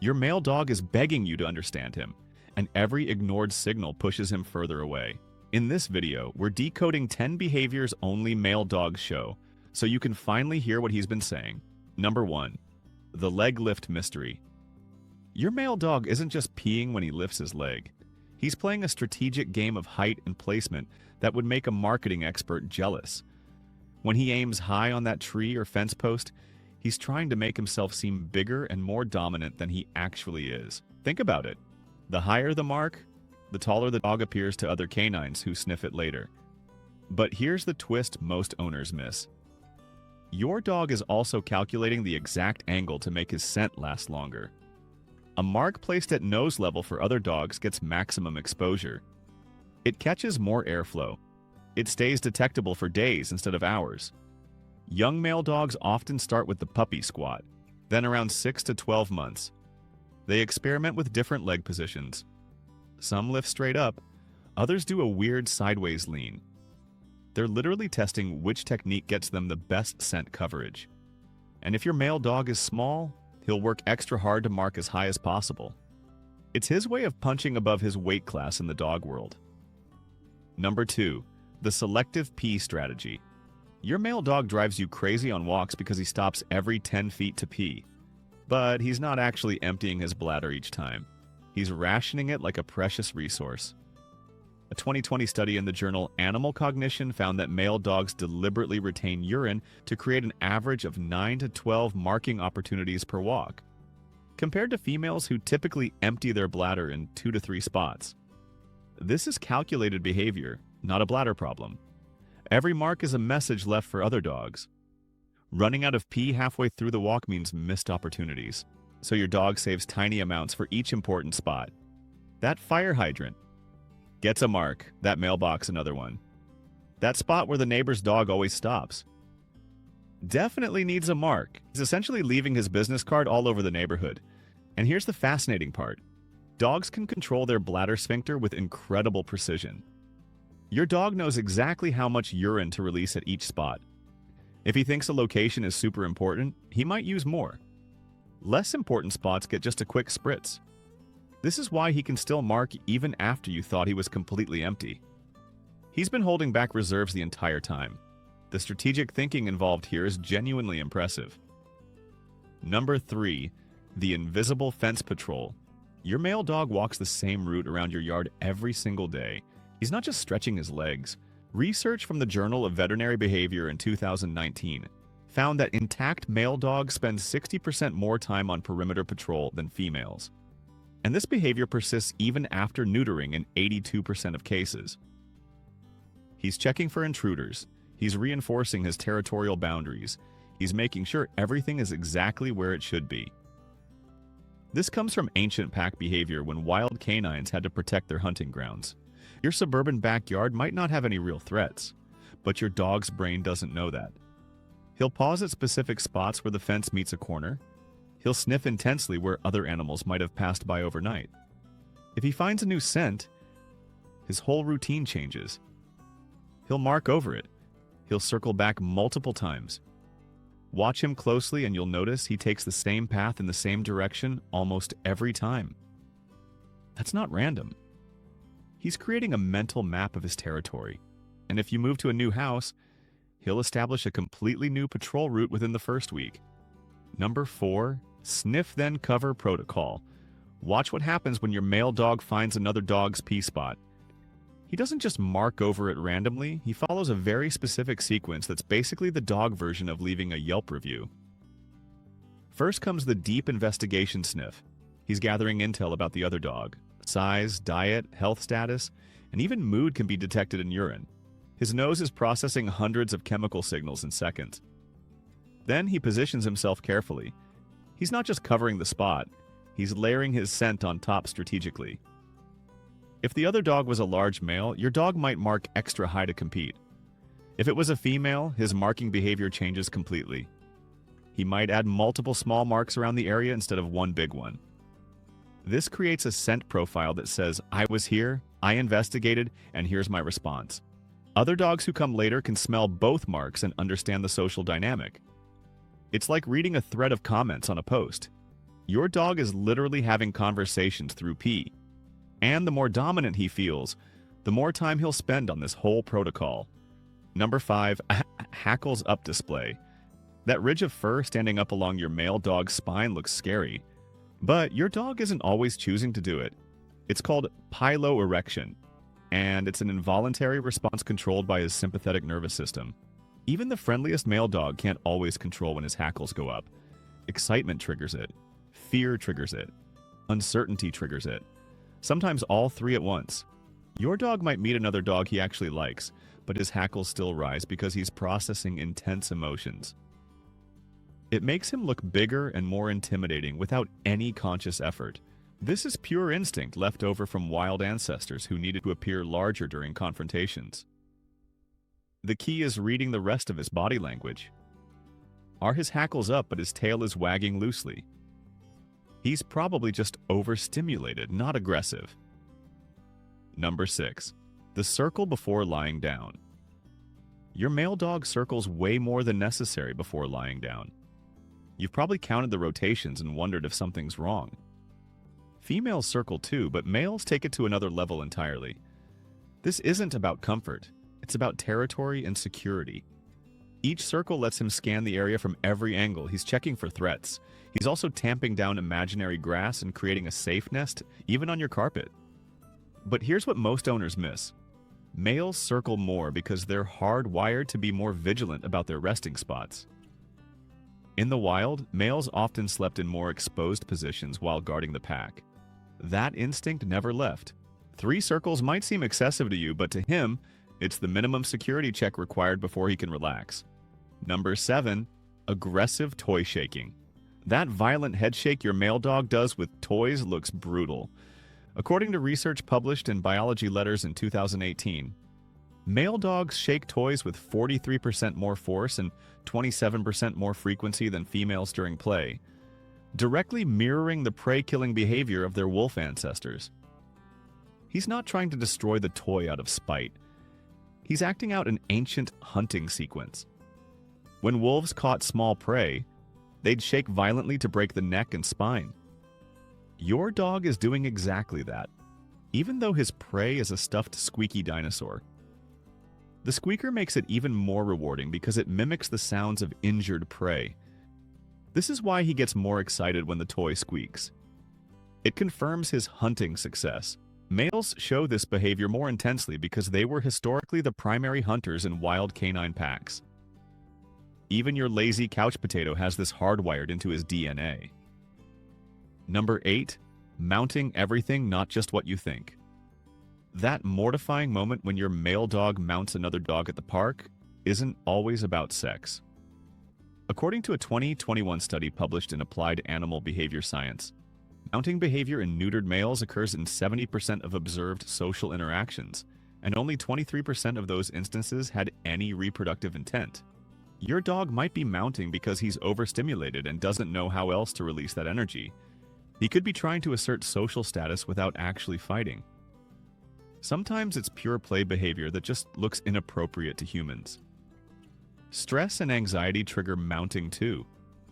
Your male dog is begging you to understand him, and every ignored signal pushes him further away. In this video, we're decoding 10 behaviors only male dogs show, so you can finally hear what he's been saying. Number 1. The leg lift mystery. Your male dog isn't just peeing when he lifts his leg. He's playing a strategic game of height and placement that would make a marketing expert jealous. When he aims high on that tree or fence post, he's trying to make himself seem bigger and more dominant than he actually is. Think about it. The higher the mark, the taller the dog appears to other canines who sniff it later. But here's the twist most owners miss. Your dog is also calculating the exact angle to make his scent last longer. A mark placed at nose level for other dogs gets maximum exposure. It catches more airflow. It stays detectable for days instead of hours. Young male dogs often start with the puppy squat, then around 6 to 12 months. They experiment with different leg positions. Some lift straight up, others do a weird sideways lean. They're literally testing which technique gets them the best scent coverage. And if your male dog is small, he'll work extra hard to mark as high as possible. It's his way of punching above his weight class in the dog world. Number 2. The selective pee strategy. Your male dog drives you crazy on walks because he stops every 10 feet to pee. But he's not actually emptying his bladder each time. He's rationing it like a precious resource. A 2020 study in the journal Animal Cognition found that male dogs deliberately retain urine to create an average of 9 to 12 marking opportunities per walk, compared to females who typically empty their bladder in 2 to 3 spots. This is calculated behavior, not a bladder problem. Every mark is a message left for other dogs. Running out of pee halfway through the walk means missed opportunities, so your dog saves tiny amounts for each important spot. That fire hydrant gets a mark, that mailbox another one. That spot where the neighbor's dog always stops definitely needs a mark. He's essentially leaving his business card all over the neighborhood. And here's the fascinating part. Dogs can control their bladder sphincter with incredible precision. Your dog knows exactly how much urine to release at each spot. If he thinks a location is super important, he might use more. Less important spots get just a quick spritz. This is why he can still mark even after you thought he was completely empty. He's been holding back reserves the entire time. The strategic thinking involved here is genuinely impressive. Number 3. The invisible fence patrol. Your male dog walks the same route around your yard every single day. He's not just stretching his legs. Research from the Journal of Veterinary Behavior in 2019 found that intact male dogs spend 60% more time on perimeter patrol than females. And this behavior persists even after neutering in 82% of cases. He's checking for intruders. He's reinforcing his territorial boundaries. He's making sure everything is exactly where it should be. This comes from ancient pack behavior when wild canines had to protect their hunting grounds. Your suburban backyard might not have any real threats, but your dog's brain doesn't know that. He'll pause at specific spots where the fence meets a corner. He'll sniff intensely where other animals might have passed by overnight. If he finds a new scent, his whole routine changes. He'll mark over it. He'll circle back multiple times. Watch him closely and you'll notice he takes the same path in the same direction almost every time. That's not random. He's creating a mental map of his territory. And if you move to a new house, he'll establish a completely new patrol route within the first week. Number 4. Sniff then cover protocol. Watch what happens when your male dog finds another dog's pee spot. He doesn't just mark over it randomly, he follows a very specific sequence that's basically the dog version of leaving a Yelp review. First comes the deep investigation sniff. He's gathering intel about the other dog. Size, diet, health status, and even mood can be detected in urine. His nose is processing hundreds of chemical signals in seconds. Then he positions himself carefully. He's not just covering the spot, he's layering his scent on top strategically. If the other dog was a large male, your dog might mark extra high to compete. If it was a female, his marking behavior changes completely. He might add multiple small marks around the area instead of one big one. This creates a scent profile that says, I was here, I investigated, and here's my response. Other dogs who come later can smell both marks and understand the social dynamic. It's like reading a thread of comments on a post. Your dog is literally having conversations through pee. And the more dominant he feels, the more time he'll spend on this whole protocol. Number 5, hackles up display. That ridge of fur standing up along your male dog's spine looks scary, but your dog isn't always choosing to do it. It's called piloerection, and it's an involuntary response controlled by his sympathetic nervous system. Even the friendliest male dog can't always control when his hackles go up. Excitement triggers it. Fear triggers it. Uncertainty triggers it. Sometimes all three at once. Your dog might meet another dog he actually likes, but his hackles still rise because he's processing intense emotions. It makes him look bigger and more intimidating without any conscious effort. This is pure instinct left over from wild ancestors who needed to appear larger during confrontations. The key is reading the rest of his body language. Are his hackles up but his tail is wagging loosely? He's probably just overstimulated, not aggressive. Number 6. The circle before lying down. Your male dog circles way more than necessary before lying down. You've probably counted the rotations and wondered if something's wrong. Females circle too, but males take it to another level entirely. This isn't about comfort, it's about territory and security. Each circle lets him scan the area from every angle. He's checking for threats. He's also tamping down imaginary grass and creating a safe nest, even on your carpet. But here's what most owners miss. Males circle more because they're hardwired to be more vigilant about their resting spots. In the wild, males often slept in more exposed positions while guarding the pack. That instinct never left. 3 circles might seem excessive to you, but to him, it's the minimum security check required before he can relax. Number 7, aggressive toy shaking. That violent head shake your male dog does with toys looks brutal. According to research published in Biology Letters in 2018, male dogs shake toys with 43% more force and 27% more frequency than females during play, directly mirroring the prey-killing behavior of their wolf ancestors. He's not trying to destroy the toy out of spite. He's acting out an ancient hunting sequence. When wolves caught small prey, they'd shake violently to break the neck and spine. Your dog is doing exactly that, even though his prey is a stuffed squeaky dinosaur. The squeaker makes it even more rewarding because it mimics the sounds of injured prey. This is why he gets more excited when the toy squeaks. It confirms his hunting success. Males show this behavior more intensely because they were historically the primary hunters in wild canine packs. Even your lazy couch potato has this hardwired into his DNA. Number 8, mounting everything, not just what you think. That mortifying moment when your male dog mounts another dog at the park isn't always about sex. According to a 2021 study published in Applied Animal Behavior Science, mounting behavior in neutered males occurs in 70% of observed social interactions, and only 23% of those instances had any reproductive intent. Your dog might be mounting because he's overstimulated and doesn't know how else to release that energy. He could be trying to assert social status without actually fighting. Sometimes it's pure play behavior that just looks inappropriate to humans. Stress and anxiety trigger mounting too,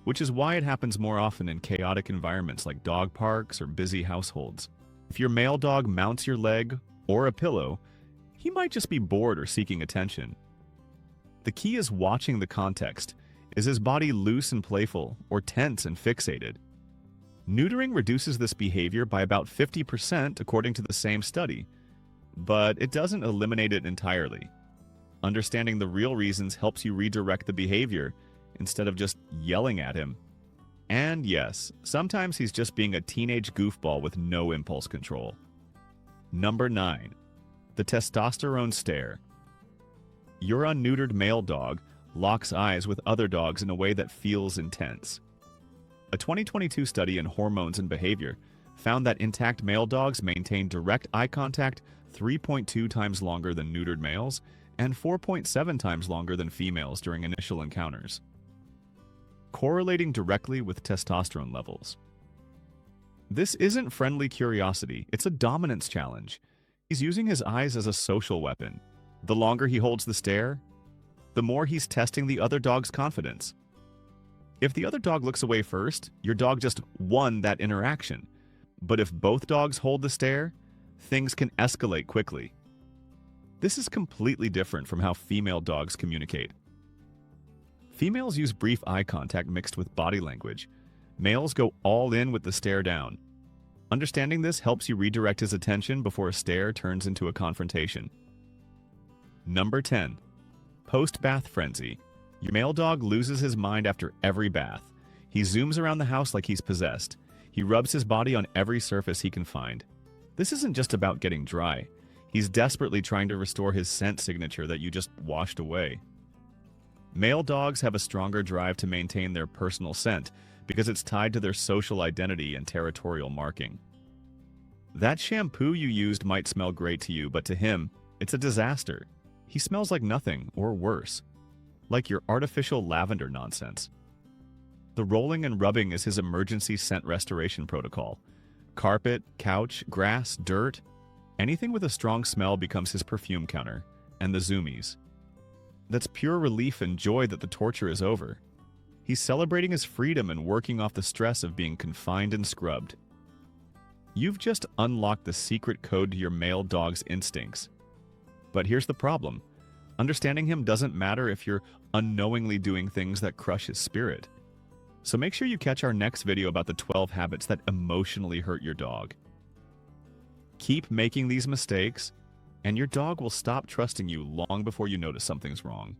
which is why it happens more often in chaotic environments like dog parks or busy households. If your male dog mounts your leg or a pillow, he might just be bored or seeking attention. The key is watching the context. Is his body loose and playful or tense and fixated? Neutering reduces this behavior by about 50% according to the same study, but it doesn't eliminate it entirely. Understanding the real reasons helps you redirect the behavior instead of just yelling at him. And yes, sometimes he's just being a teenage goofball with no impulse control. Number 9, the testosterone stare. Your unneutered male dog locks eyes with other dogs in a way that feels intense. A 2022 study in Hormones and Behavior found that intact male dogs maintain direct eye contact 3.2 times longer than neutered males and 4.7 times longer than females during initial encounters, correlating directly with testosterone levels. This isn't friendly curiosity, it's a dominance challenge. He's using his eyes as a social weapon. The longer he holds the stare, the more he's testing the other dog's confidence. If the other dog looks away first, your dog just won that interaction. But if both dogs hold the stare, things can escalate quickly. This is completely different from how female dogs communicate. Females use brief eye contact mixed with body language. Males go all in with the stare down. Understanding this helps you redirect his attention before a stare turns into a confrontation. Number 10. Post-bath frenzy. Your male dog loses his mind after every bath. He zooms around the house like he's possessed. He rubs his body on every surface he can find. This isn't just about getting dry. He's desperately trying to restore his scent signature that you just washed away. Male dogs have a stronger drive to maintain their personal scent because it's tied to their social identity and territorial marking. That shampoo you used might smell great to you, but to him, it's a disaster. He smells like nothing, or worse, like your artificial lavender nonsense. The rolling and rubbing is his emergency scent restoration protocol. Carpet, couch, grass, dirt, anything with a strong smell becomes his perfume counter, and the zoomies. That's pure relief and joy that the torture is over. He's celebrating his freedom and working off the stress of being confined and scrubbed. You've just unlocked the secret code to your male dog's instincts. But here's the problem. Understanding him doesn't matter if you're unknowingly doing things that crush his spirit. So make sure you catch our next video about the 12 habits that emotionally hurt your dog. Keep making these mistakes, and your dog will stop trusting you long before you notice something's wrong.